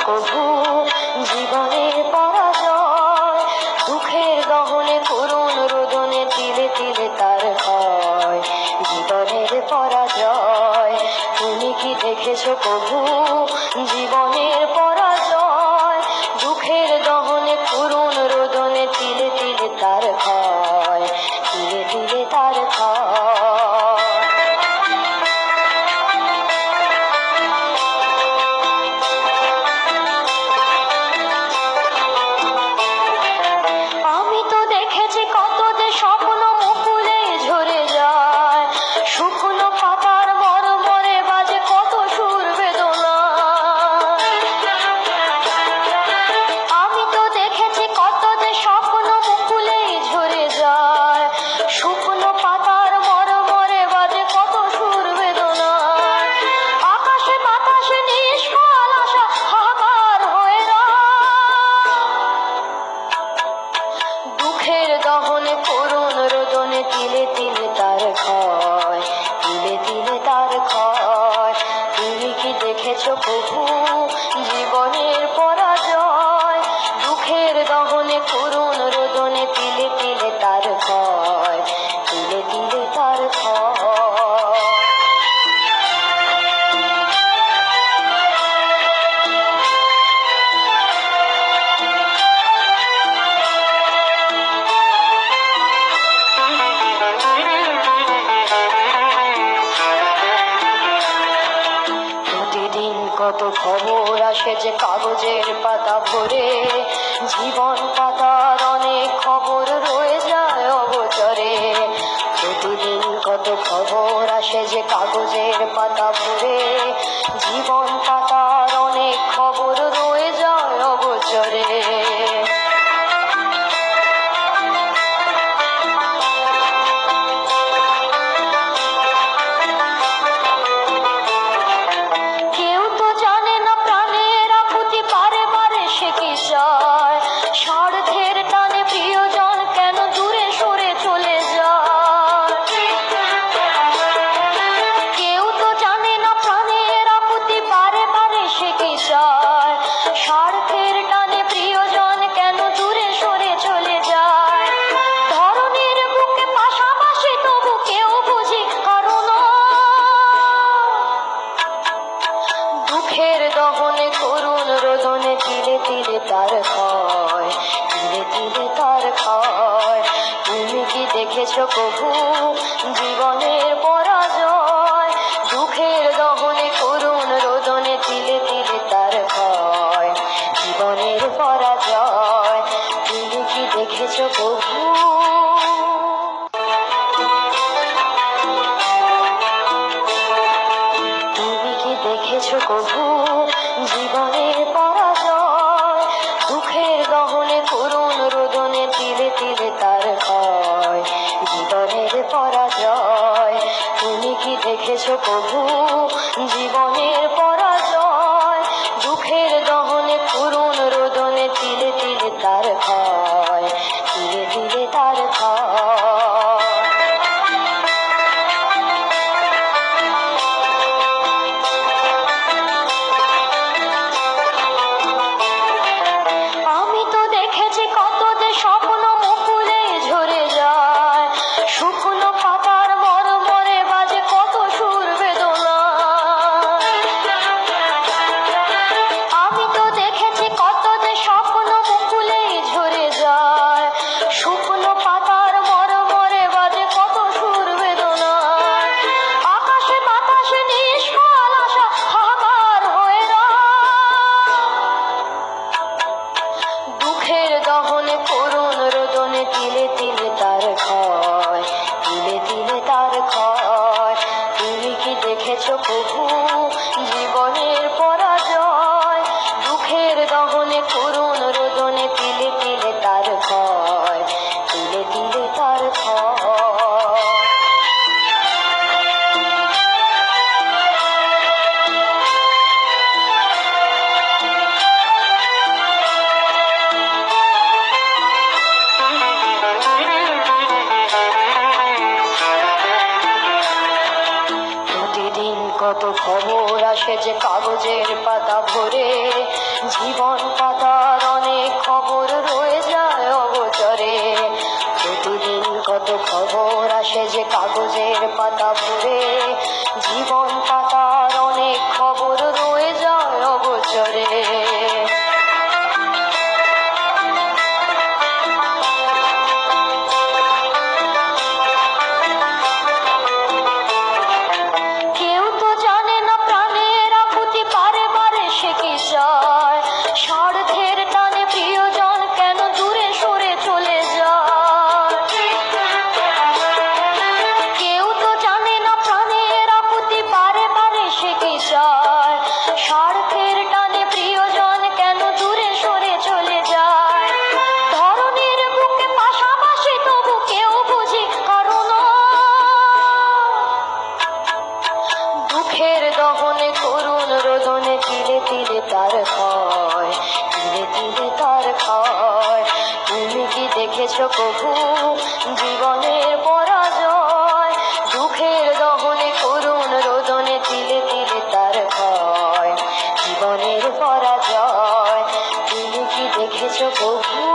কভু জীবনের পরাজয়, দুঃখের দহনে করুণ রোদনে তিলে তিলে তার ক্ষয়। জীবনের পরাজয়, তুমি কি দেখেছো কভু জীবনের পরাজয়, দুঃখের দহনে করুণ রোদনে তিলে তিলে তার ক্ষয়, তিলে তিলে তার ক্ষয়। আমি তো দেখেছি কত যে স্বপ্ন মুকুলে ঝরে যায়, শুকনো পাতার মরমরে বাজে কত সুর বেদনা। আমি তো দেখেছি কত যে স্বপ্ন মুকুলে ঝরে যায়, শুকনো পাতার মরমরে বাজে কত সুর বেদনা। আকাশে বাতাসে নিষ্ফল আশা হাহাকার হয়ে দুঃখের দহনে করুণ রোদনে তিলে তিলে তার ক্ষয়, তিলে তিলে তার ক্ষয়। তুমি কি দেখেছো প্রভু জীবনের পরাজয়, দুঃখের দহনে করুণ রোদনে তিলে তিলে তার ক্ষয়, তিলে তিলে তার ক্ষয়। প্রতিদিন কত খবর আসে যে কাগজের পাতা ভরে, জীবন পাতার অনেক খবর রয়ে যায় অগোচরে। প্রতিদিন কত খবর আসে যে কাগজের পাতা ভরে, জীবন পাতার অনেক খবর রয়ে যায় অগোচরে। কেউ তো জানে না প্রাণের আকুতি বারে বারে সে কি চায়, স্বার্থের টানে প্রিয়জন কেন দূরে সরে চলে যায়। কেউ তো জানে না প্রাণের আকুতি বারে বারে সে কি চায়, স্বার্থের টানে প্রিয়জন কেন দূরে সরে চলে যায়। ধরনের বুকে পাশাপাশি তবু কেউ বুঝি কারণ দুঃখের দহনে করুণ রোদনে তিলে তিলে তার ক্ষয়, তিলে তিলে তার ক্ষয়। তুমি কি দেখেছো প্রভু জীবনের পরাজয়, দুঃখের দহনে করুণ রোদনে তিলে তিলে তার ক্ষয়, জীবনের পরাজয়। তুমি কি দেখেছো প্রভু? তুমি কি দেখেছো কভু জীবনের পরাজয়, দুঃখের দহনে করুণ রোদনে তিলে তিলে তার ক্ষয়, জীবনের পরাজয়। তুমি কি দেখেছো কভু জীবনের পরাজয়, দুঃখের দহনে করুণ রোদনে তিলে তিলে তার ক্ষয়, তিলে তিলে তার ক্ষয়। আমি তো দেখেছি কত যে স্বপ্ন মুকুলে ঝরে যায়, শুকনো পাতার মরমরে বাজে কত সুর বেদনা। আমি তো দেখেছি কত যে স্বপ্ন মুকুলে ঝরে যায়, শুকনো পাতার মরমরে বাজে কত সুর বেদনা। আকাশে বাতাসে নিষ্ফল আশা হাহাকার হয়ে দুঃখের দহনে করুণ রোদনে তিলে তিলে তার ক্ষয়, তিলে তিলে তার ক্ষয়। তুমি কি দেখেছো প্রভু জীবনের পরাজয়, দুঃখের দহনে করুণ রোদনে তিলে তিলে তার ক্ষয়, তিলে তিলে তার ক্ষয়। প্রতিদিন কত কত খবর আসে যে কাগজের পাতা ভরে, জীবন পাতার অনেক খবর রয়ে যায় অগোচরে। প্রতিদিন কত খবর আসে যে কাগজের পাতা ভরে, জীবন পাতার অনেক খবর রয়ে যায় অগোচরে। কেউ তো জানে না প্রাণের আকুতি বারে বারে সে কি চায়, স্বার্থের টানে প্রিয়জন কেন দূরে সরে চলে যায়। কেউ তো জানে না প্রাণের আকুতি বারে বারে সে কি চায়, স্বার্থের টানে প্রিয়জন কেন দূরে সরে চলে যায়। ধরনীর বুকে পাশাপাশি তবু কেউ বুঝি কারণ দুঃখের দহনে করুণ রোদনে তিলে তিলে তার ক্ষয়, তিলে তিলে তার ক্ষয়। তুমি কি দেখেছো কভু জীবনের পরাজয়? দুঃখের দহনে করুণ রোদনে তিলে তিলে তার ক্ষয়, জীবনের পরাজয়। তুমি কি দেখেছো কভু